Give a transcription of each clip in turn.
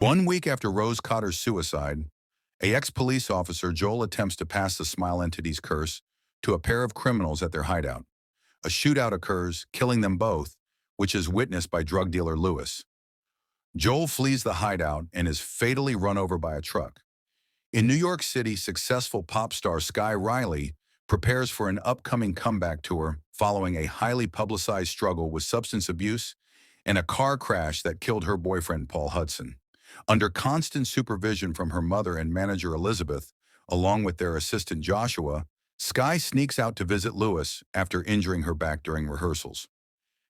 1 week after Rose Cotter's suicide, a ex-police officer, Joel, attempts to pass the Smile entity's curse to a pair of criminals at their hideout. A shootout occurs, killing them both, which is witnessed by drug dealer Lewis. Joel flees the hideout and is fatally run over by a truck. In New York City, successful pop star Sky Riley prepares for an upcoming comeback tour following a highly publicized struggle with substance abuse and a car crash that killed her boyfriend, Paul Hudson. Under constant supervision from her mother and manager Elizabeth, along with their assistant Joshua, Sky sneaks out to visit Lewis after injuring her back during rehearsals.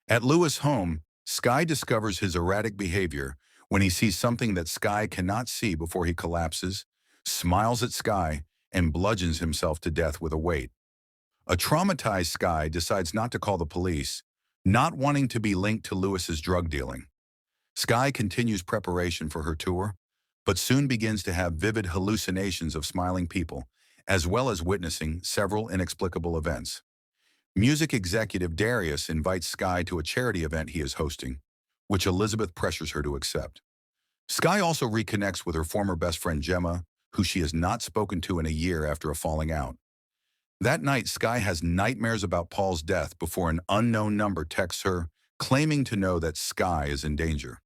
At Lewis' home, Sky discovers his erratic behavior when he sees something that Sky cannot see before he collapses, smiles at Sky, and bludgeons himself to death with a weight. A traumatized Sky decides not to call the police, not wanting to be linked to Lewis's drug dealing. Sky continues preparation for her tour, but soon begins to have vivid hallucinations of smiling people, as well as witnessing several inexplicable events. Music executive Darius invites Sky to a charity event he is hosting, which Elizabeth pressures her to accept. Sky also reconnects with her former best friend Gemma, who she has not spoken to in a year after a falling out. That night, Sky has nightmares about Paul's death before an unknown number texts her, claiming to know that Sky is in danger.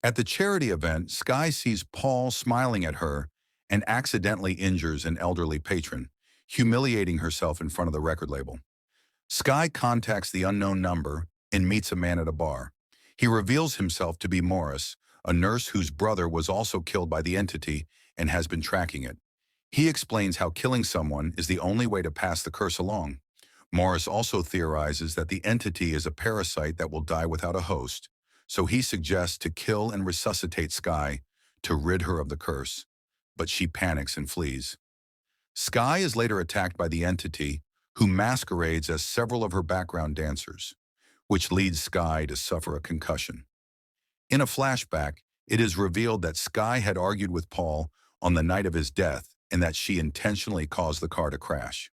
At the charity event, Sky sees Paul smiling at her and accidentally injures an elderly patron, humiliating herself in front of the record label. Sky contacts the unknown number and meets a man at a bar. He reveals himself to be Morris, a nurse whose brother was also killed by the entity and has been tracking it. He explains how killing someone is the only way to pass the curse along. Morris also theorizes that the entity is a parasite that will die without a host, so he suggests to kill and resuscitate Sky to rid her of the curse, but she panics and flees. Sky is later attacked by the entity, who masquerades as several of her background dancers, which leads Sky to suffer a concussion. In a flashback, it is revealed that Sky had argued with Paul on the night of his death and that she intentionally caused the car to crash.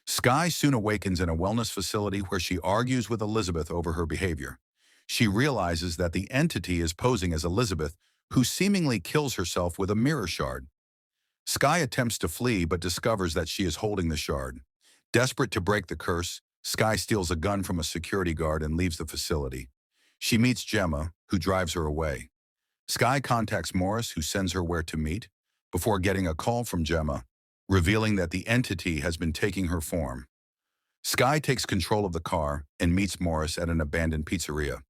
Sky soon awakens in a wellness facility where she argues with Elizabeth over her behavior. She realizes that the entity is posing as Elizabeth, who seemingly kills herself with a mirror shard. Sky attempts to flee but discovers that she is holding the shard. Desperate to break the curse, Sky steals a gun from a security guard and leaves the facility. She meets Gemma, who drives her away. Sky contacts Morris, who sends her where to meet, before getting a call from Gemma, revealing that the entity has been taking her form. Sky takes control of the car and meets Morris at an abandoned pizzeria.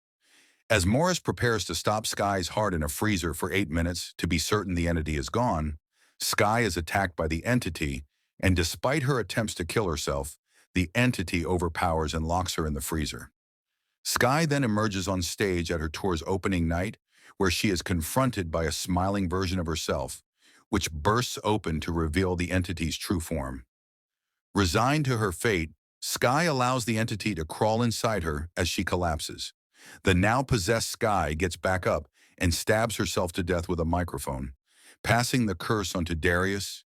As Morris prepares to stop Sky's heart in a freezer for 8 minutes to be certain the entity is gone, Sky is attacked by the entity, and despite her attempts to kill herself, the entity overpowers and locks her in the freezer. Sky then emerges on stage at her tour's opening night, where she is confronted by a smiling version of herself, which bursts open to reveal the entity's true form. Resigned to her fate, Sky allows the entity to crawl inside her as she collapses. The now possessed Sky gets back up and stabs herself to death with a microphone, passing the curse onto Darius,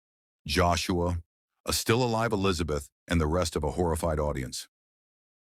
Joshua, a still alive Elizabeth, and the rest of a horrified audience.